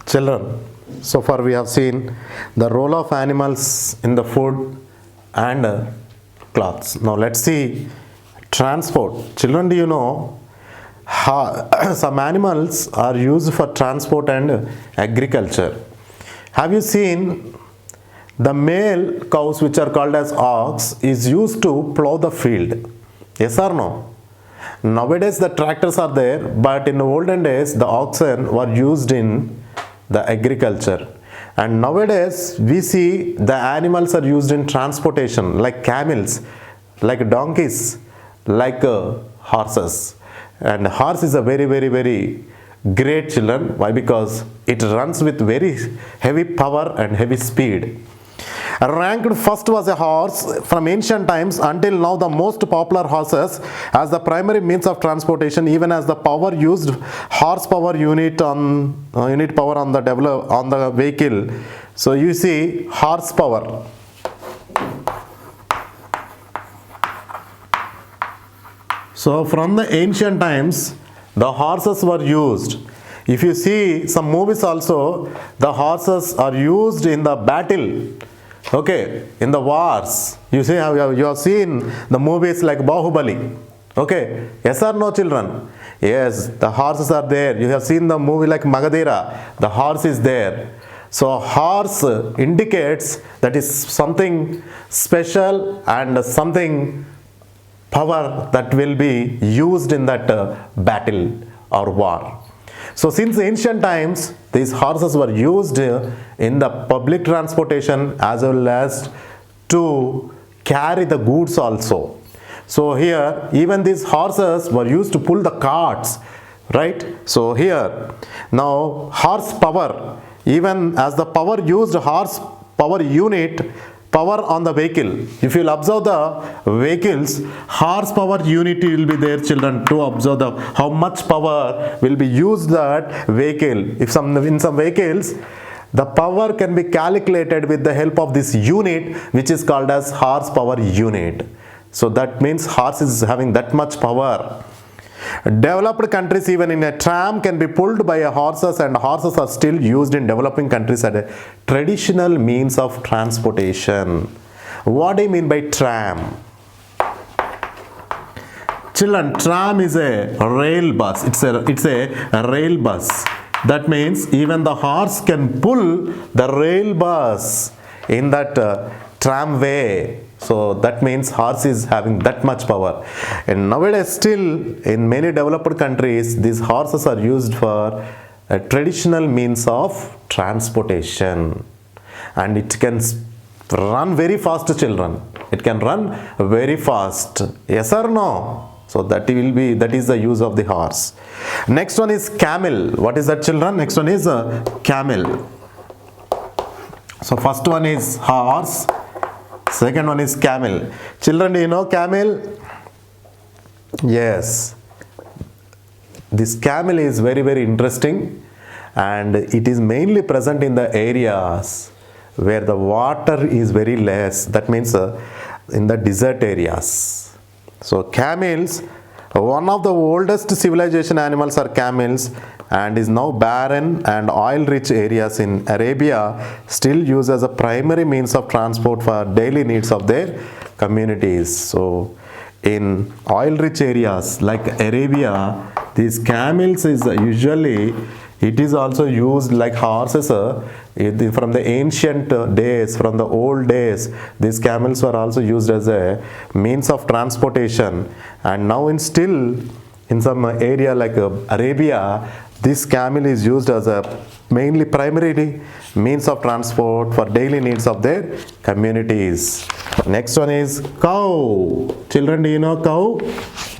Children, so far we have seen the role of animals in the food and clothes. Now let's see transport. Children, do you know how some animals are used for transport and agriculture? Have you seen the male cows, which are called as ox, is used to plow the field? Yes or no? Nowadays the tractors are there, but in the olden days the oxen were used in the agriculture. And nowadays we see the animals are used in transportation, like camels, like donkeys, like horses. And horse is a very great, children. Why? Because it runs with very heavy power and heavy speed. Ranked first was a horse from ancient times until now the most popular horses as the primary means of transportation, even as the power used horsepower unit power on the vehicle. So you see horsepower. So from the ancient times the horses were used. If you see some movies also, the horses are used in the battle. Okay, in the wars. You see how you have seen the movies like Bahubali. Okay, yes or no, children? Yes, the horses are there. You have seen the movie like Magadira. The horse is there. So horse indicates that is something special and something power that will be used in that battle or war. So since ancient times, these horses were used in the public transportation as well as to carry the goods also. So here, even these horses were used to pull the carts, right? So here, now horsepower, even as the power used horsepower unit, power on the vehicle. If you will observe the vehicles, horsepower unit will be there, children, to observe how much power will be used that vehicle. In some vehicles, the power can be calculated with the help of this unit, which is called as horsepower unit. So that means horse is having that much power. Developed countries, even in a tram, can be pulled by horses, and horses are still used in developing countries as a traditional means of transportation. What do you mean by tram? Children, tram is a rail bus. It's a rail bus. That means even the horse can pull the rail bus in that tramway. So that means horse is having that much power. And nowadays still in many developed countries, these horses are used for a traditional means of transportation. And it can run very fast, children. It can run very fast. Yes or no? So that is the use of the horse. Next one is camel. What is that, children? Next one is camel. So first one is horse. Second one is camel. Children, do you know camel? Yes. This camel is very interesting, and it is mainly present in the areas where the water is very less. That means in the desert areas. So camels, one of the oldest civilization animals are camels, and is now barren and oil-rich areas in Arabia still use as a primary means of transport for daily needs of their communities. So in oil-rich areas like Arabia, these camels is usually, it is also used like horses. From the ancient days, from the old days, these camels were also used as a means of transportation. And now in some area like Arabia, this camel is used as a mainly primary means of transport for daily needs of their communities. Next one is cow. Children, do you know cow?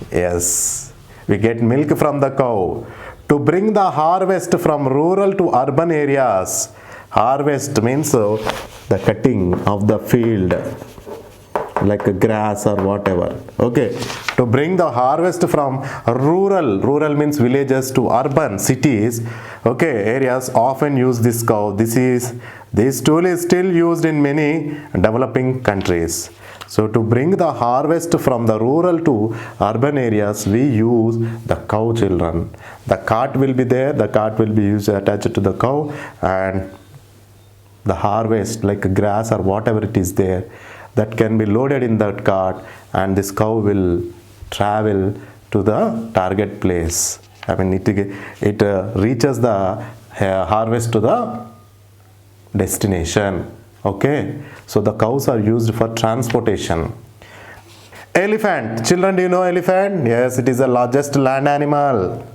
Yes. We get milk from the cow. To bring the harvest from rural to urban areas. Harvest means the cutting of the field, like grass or whatever. Okay, to bring the harvest from rural means villages, to urban cities, okay, areas often use this cow. This tool is still used in many developing countries. So to bring the harvest from the rural to urban areas, we use the cow, children. The cart will be there, the cart will be used attached to the cow, and the harvest like grass or whatever it is there, that can be loaded in that cart, and this cow will travel to the target place. I mean, it reaches the harvest to the destination. Okay, so the cows are used for transportation. Elephant, children, do you know elephant? Yes, it is the largest land animal.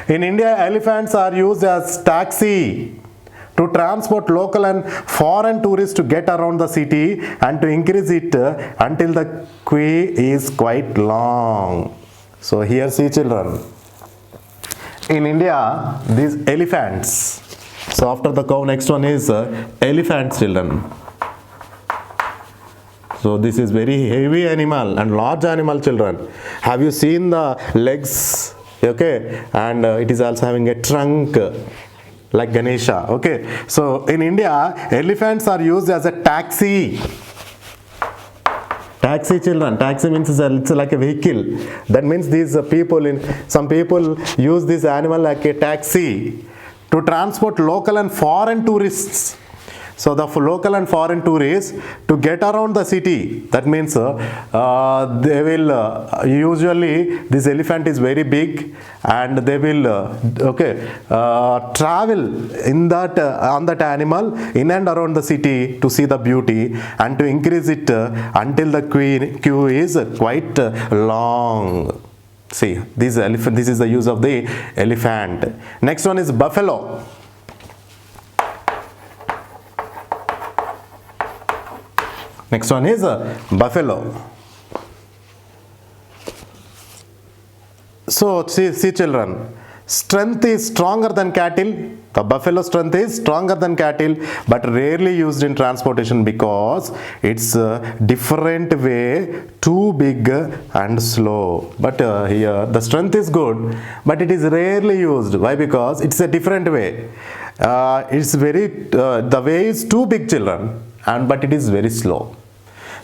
In India, elephants are used as taxi to transport local and foreign tourists to get around the city and to increase it until the queue is quite long. So here, see, children, in India, these elephants. So after the cow, next one is elephants, children. So this is very heavy animal and large animal, children. Have you seen the legs? Okay, and it is also having a trunk like Ganesha. Okay, so in India, elephants are used as a taxi. Taxi, children. Taxi means it's like a vehicle. That means these some people use this animal like a taxi to transport local and foreign tourists. So the local and foreign tourists to get around the city. That means they will usually, this elephant is very big, and they will travel in that on that animal in and around the city to see the beauty and to increase it until the queue is quite long. See, this is the use of the elephant. Next one is buffalo. Next one is buffalo. So see, children, strength is stronger than cattle. The buffalo strength is stronger than cattle, but rarely used in transportation because it's a different way, too big and slow. But here the strength is good, but it is rarely used. Why? Because it's a different way. The way is too big, children, but it is very slow.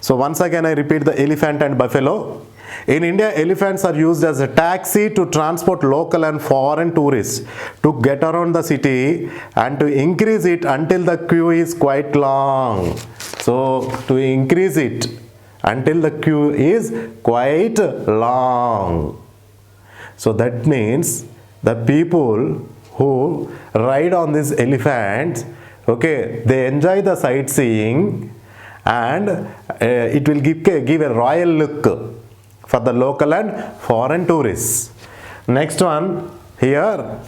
So once again I repeat the elephant and buffalo. In India, elephants are used as a taxi to transport local and foreign tourists to get around the city and to increase it until the queue is quite long. So to increase it until the queue is quite long. So that means the people who ride on these elephants, okay, they enjoy the sightseeing, and it will give a royal look for the local and foreign tourists. Next one, here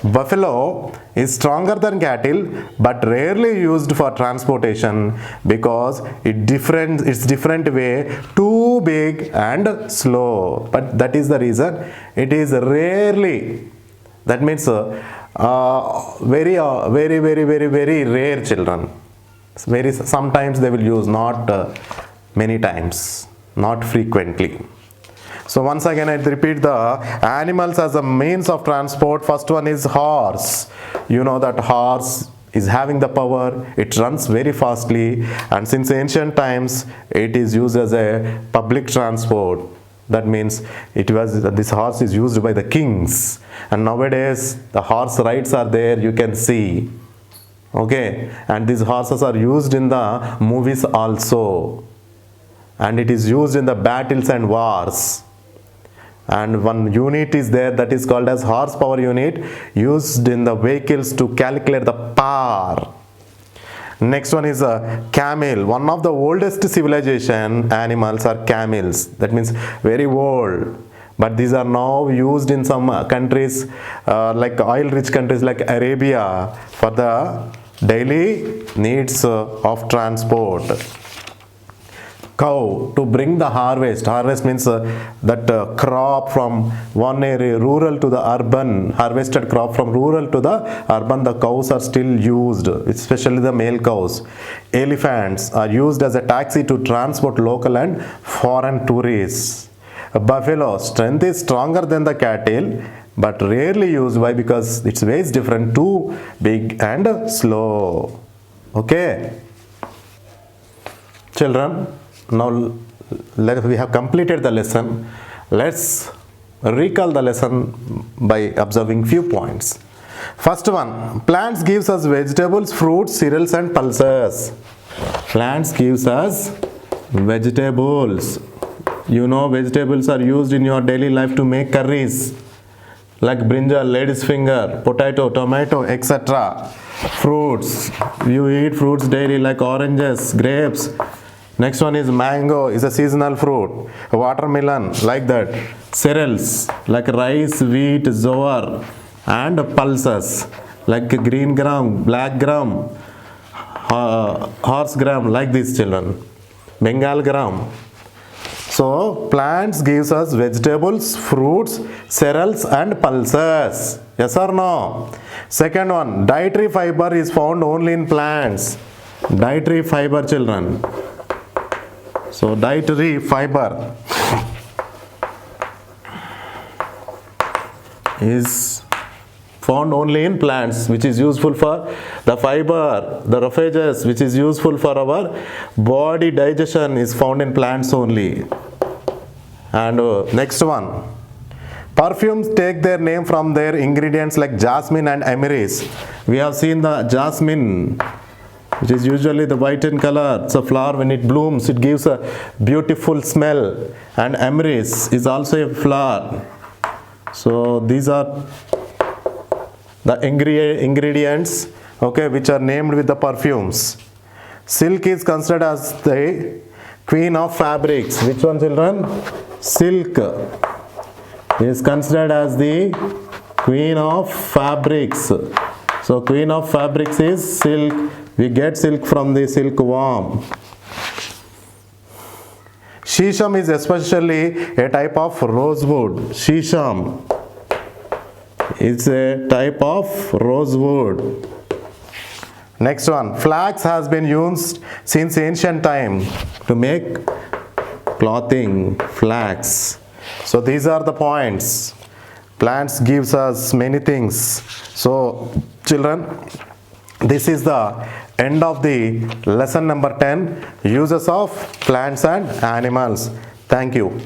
buffalo is stronger than cattle but rarely used for transportation because it's different way, too big and slow. But that is the reason it is rarely. That means very rare, children. Sometimes they will use, not many times, not frequently. So once again I repeat the animals as a means of transport. First one is horse. You know that horse is having the power, it runs very fastly, and since ancient times it is used as a public transport. That means this horse is used by the kings, and nowadays the horse rides are there, you can see. Okay, and these horses are used in the movies also, and it is used in the battles and wars. And one unit is there that is called as horsepower unit, used in the vehicles to calculate the power. Next one is a camel. One of the oldest civilization animals are camels. That means very old. But these are now used in some countries like oil-rich countries like Arabia for the daily needs of transport. Cow to bring the harvest. Harvest means that crop from one area, rural to the urban, harvested crop from rural to the urban. The cows are still used, especially the male cows. Elephants are used as a taxi to transport local and foreign tourists. A buffalo strength is stronger than the cattle but rarely used. Why? Because its weight is different, too big and slow. Okay, children, now We have completed the lesson. Let's recall the lesson by observing few points. First one, plants gives us vegetables, fruits, cereals and pulses. Plants gives us vegetables. You know, vegetables are used in your daily life to make curries like brinjal, lady's finger, potato, tomato, etc. Fruits, you eat fruits daily like oranges, grapes. Next one is mango, is a seasonal fruit. Watermelon, like that. Cereals, like rice, wheat, jowar. And pulses, like green gram, black gram, horse gram, like these children. Bengal gram. So, plants gives us vegetables, fruits, cereals and pulses. Yes or no? Second one, dietary fiber is found only in plants. Dietary fiber, children. So, dietary fiber is found only in plants, which is useful for the fiber, the roughages, which is useful for our body digestion, is found in plants only. And next one, perfumes take their name from their ingredients like jasmine and amyris. We have seen the jasmine, which is usually the white in color. It's a flower. When it blooms, it gives a beautiful smell. And amyris is also a flower. So these are the ingredients, okay, which are named with the perfumes. Silk is considered as the queen of fabrics. Which one, children? Silk is considered as the queen of fabrics. So queen of fabrics is silk. We get silk from the silkworm. Shisham is especially a type of rosewood. Shisham is a type of rosewood. Next one, flax has been used since ancient time to make clothing. Flax. So these are the points. Plants gives us many things. So children, this is the end of the lesson number 10, uses of plants and animals. Thank you.